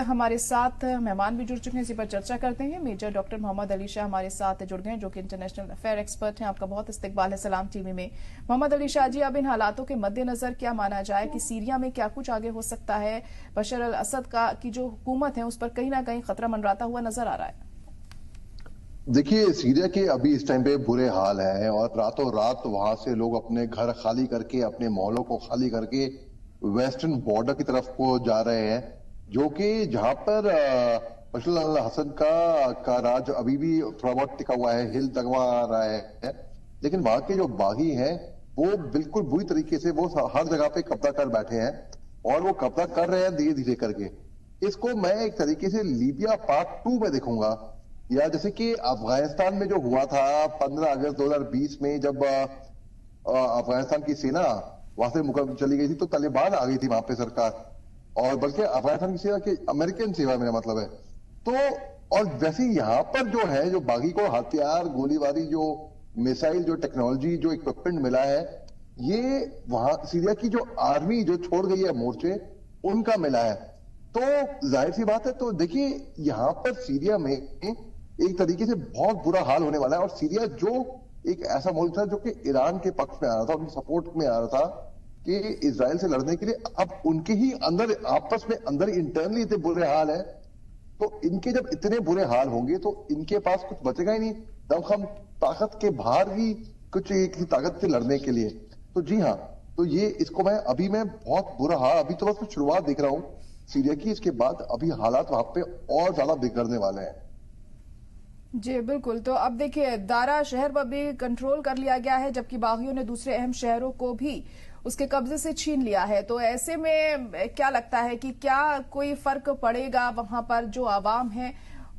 हमारे साथ मेहमान भी जुड़ चुके हैं, इसी पर चर्चा करते हैं। मेजर डॉक्टर मोहम्मद अली शाह हमारे साथ जुड़ गए हैं, जो कि इंटरनेशनल अफेयर एक्सपर्ट हैं। आपका बहुत इस्तकबाल है सलाम टीवी में। मोहम्मद अली शाह जी, अब इन हालातों के मद्देनजर क्या माना जाए कि सीरिया में क्या कुछ आगे हो सकता है? बशर अल असद की जो हुकूमत है उस पर कहीं ना कहीं खतरा मंडराता हुआ नजर आ रहा है। देखिए, सीरिया के अभी इस टाइम पे बुरे हाल है और रातों रात वहां से लोग अपने घर खाली करके, अपने मोहल्लों को खाली करके वेस्टर्न बॉर्डर की तरफ को जा रहे हैं, जो कि जहां पर बशर अल असद का राज अभी भी थोड़ा बहुत टिका हुआ है, हिल डगमा रहा है। लेकिन वहां के जो बागी हैं वो बिल्कुल बुरी तरीके से वो हर जगह पे कब्जा कर बैठे हैं और वो कब्जा कर रहे हैं धीरे धीरे करके। इसको मैं एक तरीके से लीबिया पार्ट 2 में देखूंगा, या जैसे कि अफगानिस्तान में जो हुआ था 15 अगस्त 2020 में, जब अफगानिस्तान की सेना वहां से चली गई थी तो तालिबान आ गई थी वहां पे सरकार, और बल्कि अफगानिस्तान की सेवा की अमेरिकन सेवा मेरा मतलब है। तो और वैसे यहाँ पर जो है, जो बागी को हथियार, गोलीबारी, जो मिसाइल, जो टेक्नोलॉजी, जो इक्विपमेंट मिला है, ये वहां सीरिया की जो आर्मी जो छोड़ गई है मोर्चे, उनका मिला है। तो जाहिर सी बात है। तो देखिए, यहाँ पर सीरिया में एक तरीके से बहुत बुरा हाल होने वाला है। और सीरिया जो एक ऐसा मुल्क था जो कि ईरान के पक्ष में आ रहा था, उनके सपोर्ट में आ रहा था कि इजराइल से लड़ने के लिए, अब उनके ही अंदर आपस में अंदर इंटरनली इतने बुरे हाल है। तो इनके जब इतने बुरे हाल होंगे तो इनके पास कुछ बचेगा ही नहीं, दमखम ताकत के बाहर भी कुछ किसी ताकत से लड़ने के लिए। तो जी हाँ, तो ये इसको मैं बहुत बुरा हाल, अभी तो बस मैं शुरुआत देख रहा हूं सीरिया की। इसके बाद अभी हालात वहां पे और ज्यादा बिगड़ने वाले हैं। जी बिल्कुल। तो अब देखिए, दारा शहर पर भी कंट्रोल कर लिया गया है, जबकि बागियों ने दूसरे अहम शहरों को भी उसके कब्जे से छीन लिया है। तो ऐसे में क्या लगता है कि क्या कोई फर्क पड़ेगा वहां पर? जो आवाम है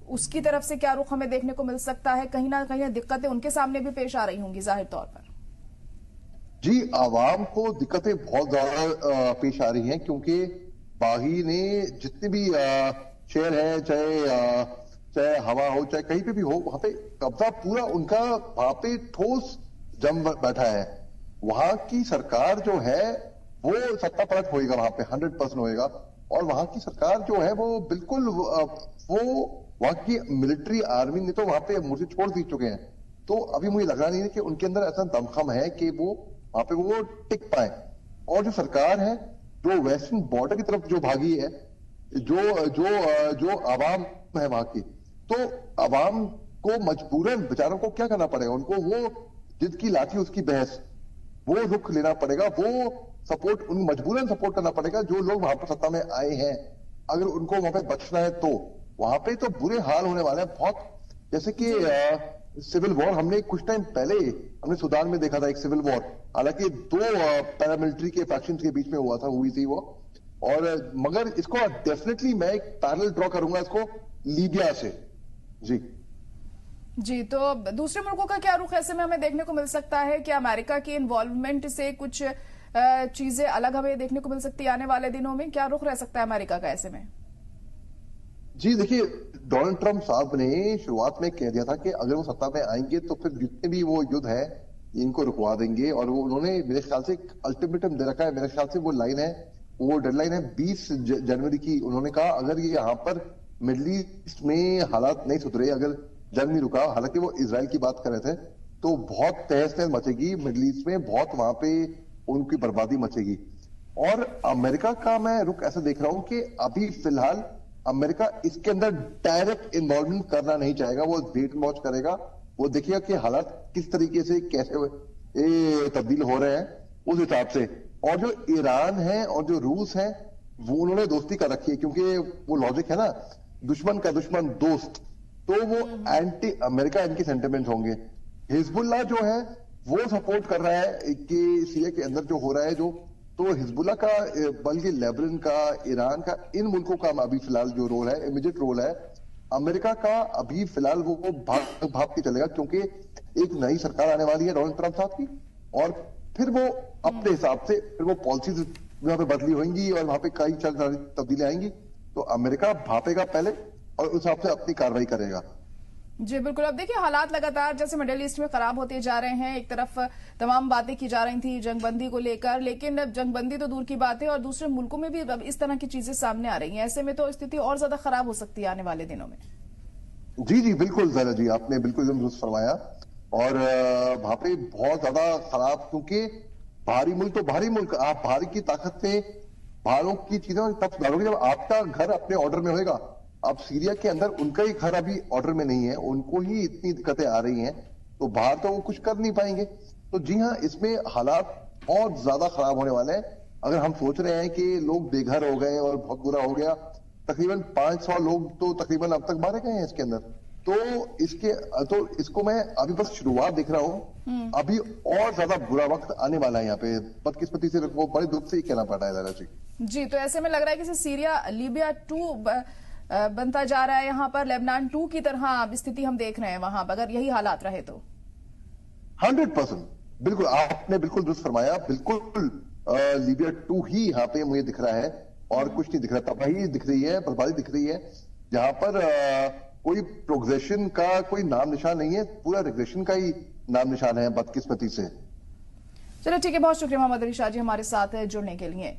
उसकी तरफ से क्या रुख हमें देखने को मिल सकता है? कहीं ना कहीं दिक्कतें उनके सामने भी पेश आ रही होंगी जाहिर तौर पर। जी, आवाम को दिक्कतें बहुत ज्यादा पेश आ रही हैं, क्योंकि बागी ने जितने भी शहर है, चाहे हवा हो, चाहे कहीं पे भी हो, वहां पे कब्जा पूरा उनका वहां पे ठोस जम बैठा है। वहां की सरकार जो है वो सत्ता पलट होएगा वहां पे, 100% होएगा। और वहां की सरकार जो है वो बिल्कुल वो वहां की मिलिट्री आर्मी ने तो वहां पे मुझे छोड़ दी चुके हैं। तो अभी मुझे लग रहा नहीं है कि उनके अंदर ऐसा दमखम है कि वो वहां पे वो टिक पाए। और जो सरकार है जो वेस्टर्न बॉर्डर की तरफ जो भागी है, जो जो जो आवाम है वहां की, तो आवाम को मजबूरन बेचारों को क्या करना पड़ेगा? उनको वो जिसकी लाठी उसकी बहस, वो रुख लेना पड़ेगा, वो सपोर्ट उन मजबूरन सपोर्ट करना पड़ेगा जो लोग वहां पर सत्ता में आए हैं। अगर उनको वहां पे बचना है तो वहां पे तो बुरे हाल होने वाले हैं बहुत। जैसे कि सिविल वॉर हमने कुछ टाइम पहले हमने सूडान में देखा था, एक सिविल वॉर, हालांकि दो पैरामिलिट्री के फैक्शंस के बीच में हुई थी वो। और मगर इसको डेफिनेटली मैं एक पैरेलल ड्रॉ करूंगा इसको लीबिया से। जी जी। तो दूसरे मुल्कों का क्या रुख ऐसे में हमें देखने को मिल सकता है? कि अमेरिका की इन्वॉल्वमेंट से कुछ चीजें अलग हमें देखने को मिल सकती है आने वाले दिनों में? क्या रुख रह सकता है अमेरिका का ऐसे में? जी, देखिए, डोनाल्ड ट्रंप साहब ने शुरुआत में कह दिया था कि अगर वो सत्ता में आएंगे तो फिर जितने भी वो युद्ध है इनको रुकवा देंगे। और वो उन्होंने मेरे ख्याल से एक अल्टीमेटम दे रखा है। मेरे ख्याल से वो लाइन है, वो डेडलाइन है 20 जनवरी की। उन्होंने कहा अगर ये यहाँ पर मिडल ईस्ट में हालात नहीं सुधरे, अगर जंग नहीं रुका, हालांकि वो इसराइल की बात कर रहे थे, तो बहुत तहस नहस मचेगी मिडल ईस्ट में, बहुत वहां पे उनकी बर्बादी मचेगी। और अमेरिका का मैं रुख ऐसा देख रहा हूं कि अभी फिलहाल अमेरिका इसके अंदर डायरेक्ट इन्वॉल्वमेंट करना नहीं चाहेगा। वो वेट वॉच करेगा, वो देखिएगा कि हालात किस तरीके से कैसे तब्दील हो रहे हैं उस हिसाब से। और जो ईरान है और जो रूस है वो उन्होंने दोस्ती कर रखी है, क्योंकि वो लॉजिक है ना, दुश्मन का दुश्मन दोस्त। तो वो एंटी अमेरिका इनके सेंटिमेंट होंगे। हिजबुल्लाह जो है वो सपोर्ट कर रहा है कि सीरिया के अंदर जो हो रहा है, जो तो हिजबुल्लाह का, बल्कि लेबनान का, ईरान का, इन मुल्कों का अभी फिलहाल जो रोल है, इमीडिएट रोल है। अमेरिका का अभी फिलहाल वो भाग भाग के चलेगा, क्योंकि एक नई सरकार आने वाली है डोनाल्ड ट्रंप साहब की, और फिर वो अपने हिसाब से फिर वो पॉलिसीज वहां पे बदली होंगी और वहां पे कई तब्दीली आएंगी। तो अमेरिका भापेगा पहले और उस हिसाब से अपनी कार्रवाई करेगा। जी बिल्कुल। अब देखिए हालात लगातार जैसे मिडिल ईस्ट में खराब होते जा रहे हैं। एक तरफ तमाम बातें की जा रही थी जंगबंदी को लेकर, लेकिन अब जंगबंदी तो दूर की बात है और दूसरे मुल्कों में भी अब इस तरह की चीजें सामने आ रही हैं। ऐसे में तो स्थिति और ज्यादा खराब हो सकती है आने वाले दिनों में। जी जी बिल्कुल जरा जी, आपने बिल्कुल एकदम दुरुस्त फरमाया। और वहां पे बहुत ज्यादा खराब, क्योंकि भारी मुल्क तो भारी मुल्क, आप भारी की ताकत से बाहरों की चीजें तब सुधारोगे जब आपका घर अपने ऑर्डर में होएगा। अब सीरिया के अंदर उनका ही घर अभी ऑर्डर में नहीं है, उनको ही इतनी दिक्कतें आ रही हैं, तो बाहर तो वो कुछ कर नहीं पाएंगे। तो जी हाँ, इसमें हालात बहुत ज्यादा खराब होने वाले हैं। अगर हम सोच रहे हैं कि लोग बेघर हो गए और बहुत बुरा हो गया, तकरीबन 500 लोग तो तकरीबन अब तक मारे गए हैं इसके अंदर। तो इसको मैं अभी बस शुरुआत देख रहा हूँ। अभी और ज्यादा बुरा वक्त आने वाला है यहाँ पे, बदकिस्मती से वो बड़े दुख से ही कहना पड़ रहा है दादा जी। जी, तो ऐसे में लग रहा है कि सीरिया लीबिया 2 बनता जा रहा है यहाँ पर, लेबनान 2 की तरह स्थिति हम देख रहे हैं वहां पर, अगर यही हालात रहे तो। 100% बिल्कुल, आपने बिल्कुल दुरुस्त फरमाया। बिल्कुल लीबिया 2 ही यहाँ पे मुझे दिख रहा है और कुछ नहीं दिख रहा। तबाही दिख रही है, बर्बादी दिख रही है, जहां पर कोई प्रोग्रेशन का कोई नाम निशान नहीं है, पूरा रिग्रेशन का ही नाम निशान है बदकिस्मती से। चलो ठीक है, बहुत शुक्रिया मोहम्मद अली शाह जी हमारे साथ जुड़ने के लिए।